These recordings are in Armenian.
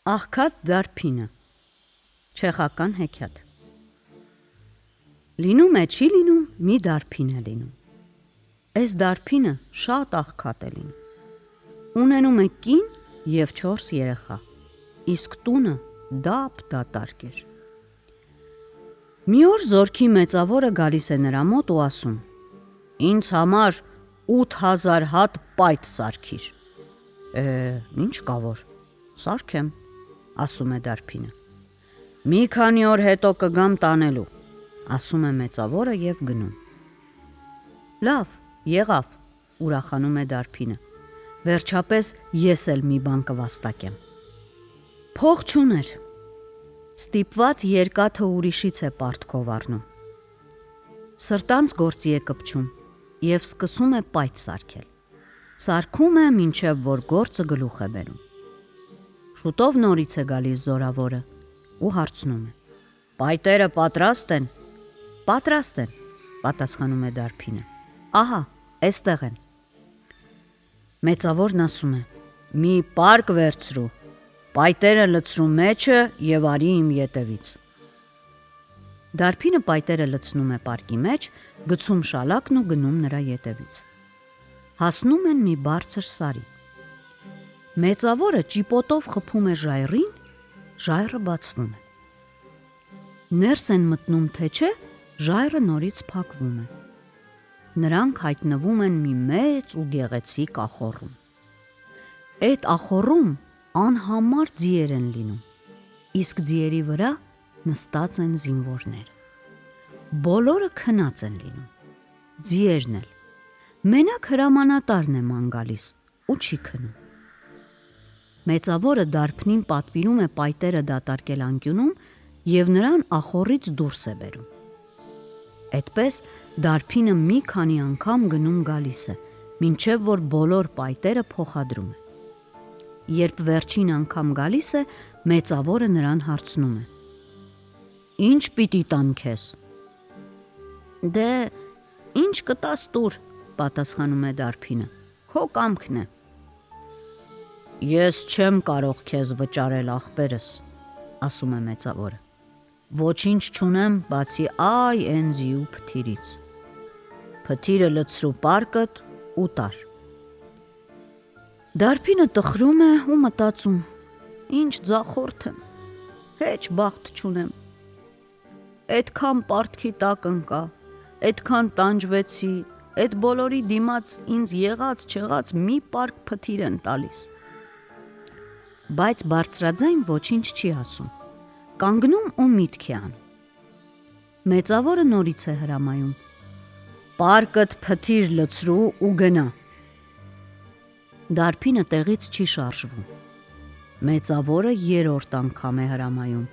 Աղքատ դարբինը Չեխական հեքիաթ Լինում է չի լինում մի դարբին է լինում Այս դարբինը շատ աղքատ է լինում Ունենում է կին և 4 երեխա Իսկ տունը դատարկ էր Մի օր զորքի մեծավորը գալիս է նրա մոտ ու ասում Ինձ համար 8000 հատ պայթ սարքիր Ինչ կա որ Սարքեմ ասում է դարբինը Մի քանի օր հետո կգամ տանելու ասում է մեծավորը և գնում Լավ, եղավ, ուրախանում է դարբինը Վերջապես ես էլ մի բան կվաստակեմ Փող չուներ Ստիպված երկաթը ուրիշից է պարտքով առնում Սրտանց գործի է կպչում և սկսում է պայթ սարքել Սարքում է մինչև որ գործը գլուխ է բերում Շուտով նորից է գալիս զորավորը ու հարցնում է Պայտերը պատրաստ են Պատրաստ են, պատասխանում է դարբինը Ահա, էստեղ են Մեծավորն ասում է Մի պարկ վերցրու Պայտերը լցրու մեջը և արի իմ ետևից Դարբինը պայտերը լցնում է պարկի մեջ Գցում շալակն ու գնում նրա ետևից Հասնում են մի բարձր սարի Մեծավորը ճիպոտով խփում է ժայռին Ժայռը բացվում է Ներս են մտնում թե չէ Ժայռը նորից փակվում է Նրանք հայտնվում են մի մեծ ու գեղեցիկ ախոռում Էդ ախոռում անհամար ձիեր են լինում Իսկ ձիերի վրա նստած են զինվորներ Բոլորը քնած են լինում Ձիերն էլ Մենակ հրամանատարն է ման գալիս ու չի քնում Մեծավորը դարբնին պատվիրում է պայտերը դատարկել անկյունում և նրան ախոռից դուրս է բերում Էդպես դարբինը մի քանի անգամ գնում գալիս է մինչև որ բոլոր պայտերը փոխադրում է Երբ վերջին անգամ գալիս է մեծավորը նրան հարցնում է Ինչ պիտի տամ քեզ Դե ինչ կտաս տուր պատասխանում է դարբինը Քո կամքն է Ես չեմ կարող քեզ վճարել ախպերս ասում է մեծավորը Ոչինչ չունեմ բացի այ էն ձիու փթիրից Փթիրը լցրու պարկդ ու տար Դարբինը տխրում է ու մտածում Ինչ ձախորդ եմ Հեչ բախտ չունեմ Էդքան պարտքի տակ ընկա Էդքան տանջվեցի Էդ բոլորի դիմաց ինձ եղած չեղած մի պարկ փթիր են տալիս Բայց բարձրաձայն ոչինչ չի ասում Կանգնում ու միտք է անում Մեծավորը նորից է հրամայում Պարկդ փթիր լցրու ու գնա Դարբինը տեղից չի շարժվում Մեծավորը երրորդ անգամ է հրամայում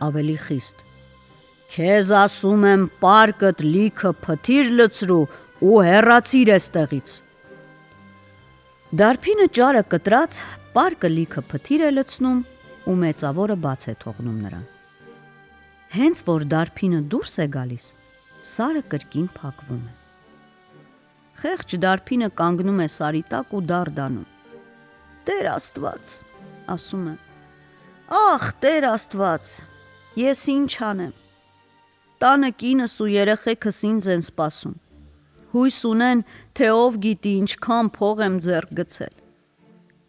Ավելի խիստ Քեզ ասում եմ պարկդ լիքը փթիր լցրու ու հեռացիր էստեղից Դարբինը ճարը կտրած պարկը լիքը փթիր է լցնում ու մեծավորը բաց է թողնում նրան Հենց որ դարբինը դուրս է գալիս Սարը կրկին փակվում է Խեղճ դարբինը կանգնում է սարի տակ ու դարդանում Տեր Աստված ասում է Ախ Տեր Աստված ես ինչ անեմ Տանը կինս ու երեխեքս ինձ են սպասում Հույս ունեն թե ով գիտի ինչքան փող եմ ձեռք գցել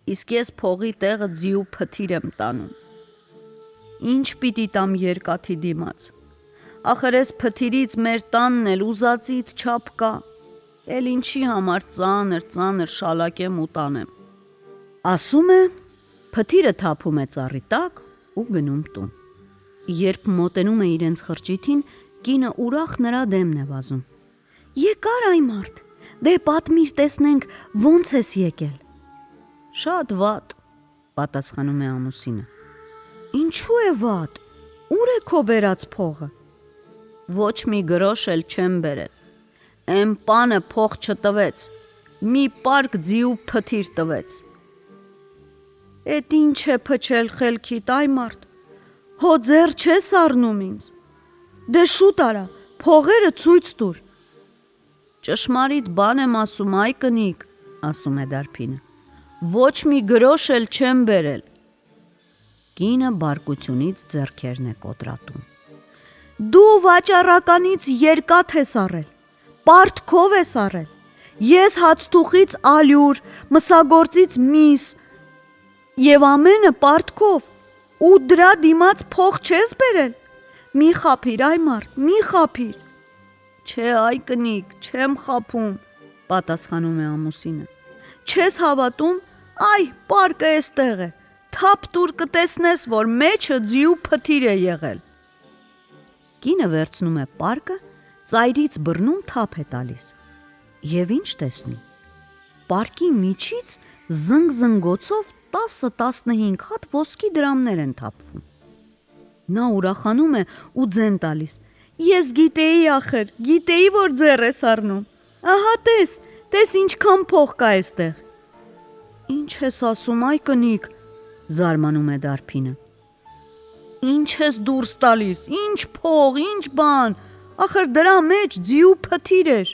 Իսկ ես փողի տեղը ձիու փթիր եմ տանում Ինչ պիտի տամ երկաթի դիմաց Ախր ես փթիրից մեր տանն էլ ուզածիդ չափ կա Էլ ինչի համար ծանր շալակեմ ու տանեմ Ասում է Փթիրը թափում է ծառի տակ ու գնում տուն Երբ մոտենում է իրենց խրճիթին Կինը ուրախ նրա դեմն է վազում Եկար այ մարդ Դե պատմիր տեսնենք ոնց ես եկել Շատ վատ պատասխանում է ամուսինը Ինչու է վատ Ուր է քո բերած փողը Ոչ մի գրոշ էլ չեմ բերել Էն պանը փող չտվեց Մի պարկ ձիու փթիր տվեց Էդ ինչ է փչել խելքիդ այ մարդ Հո ձեռ չես առնում ինձ Դե շուտ արա փողերը ցույց տուր Ճշմարիտ բան եմ ասում այ կնիկ ասում է դարբինը Ոչ մի գրոշ էլ չեմ բերել Կինը բարկությունից ձեռքերն է կոտրատում։ Դու վաճառականից երկաթ ես առել, պարտքով ես առել, ես հացթուխից ալյուր, մսագործից միս, եւ ամենը պարտքով, ու դրա դիմաց փող չես բերել։ Մի խափիր, այ մարդ, մի խափիր։ Չէ, այ կնիկ, չեմ խափում, պատասխանում է ամուսինը։ Չես հավատում, այ պարկը էստեղ է, թափ տուր կտեսնես, որ մեջը ձիու փթիր է եղել։ Կինը վերցնում է պարկը, ծայրից բռնում թափ է տալիս։ Եվ ինչ տեսնի։ Պարկի միջից զնգզնգոցով 10-15 հատ ոսկի դրամներ են թափվում։ Նա ուրախանում է ու ձեն տալիս։ Ես գիտեի ախր, գիտեի, որ ձեռ ես առնում։ Ահա տես ինչքան փող կա այստեղ։ Ինչ ես ասում, այ կնիկ, զարմանում է դարբինը։ Ինչ ես դուրս տալիս, ինչ փող, ինչ բան, ախր դրա մեջ ձիու փթիր էր։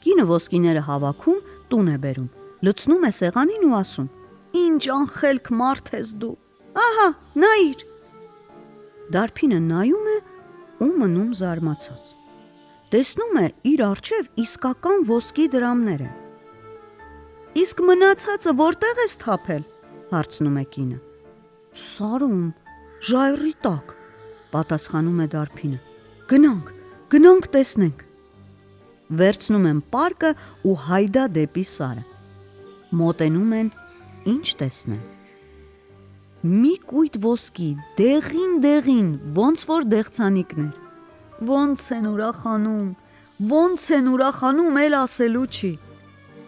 Կինը ոսկիները հավաքում, տուն է բերում, լցնում է սեղանին ու ասում. Ինչ անխելք մարդ ես դու։ Ահա, նայիր։ Դարբինը նայում է ու մնում զարմացած։ Տեսնում է իր առջև իսկական ոսկի դրամներ են։ Իսկ մնացածը որտեղ ես թափել, հարցնում է կինը։ Սարում, ժայռի տակ, պատասխանում է դարբինը։ Գնանք տեսնենք։ Վերցնում են պարկը ու հայդա դեպի Սարը։ Մոտենում են, ինչ տեսնեն։ Մի կույտ ոսկի, դեղին, ոնց որ դեղցանիկներ։ Ոնց են ուրախանում, էլ ասելու չի։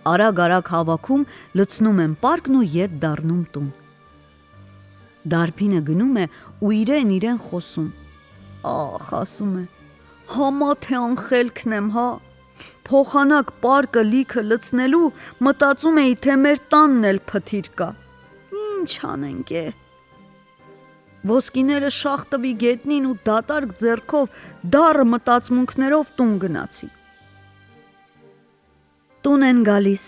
Արագ հավաքում, լցնում են պարկն ու ետ դառնում տուն։ Դարբինը գնում է ու իրեն խոսում։ Ախ, ասում է, համա թե անխելքն եմ, հա։ Փոխանակ պարկը լիքը լցնելու մտածում էի, թե մեր տանն էլ փթիր կա։ Ինչ անենք է։ Ոսկիները շաղ տվի գետնին ու դատարկ ձեռքով դառը մտածմունքներով տուն գնացի։ Տուն են գալիս,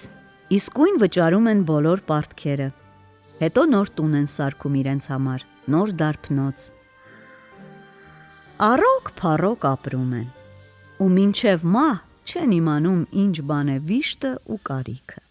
իսկույն վճարում են բոլոր պարտքերը։ Հետո նոր տուն են սարքում իրենց համար, նոր դարբնոց։ Առոք-փառոք ապրում են, ու մինչև մահ չեն իմանում ինչ բան է վիշտը ու կարիքը։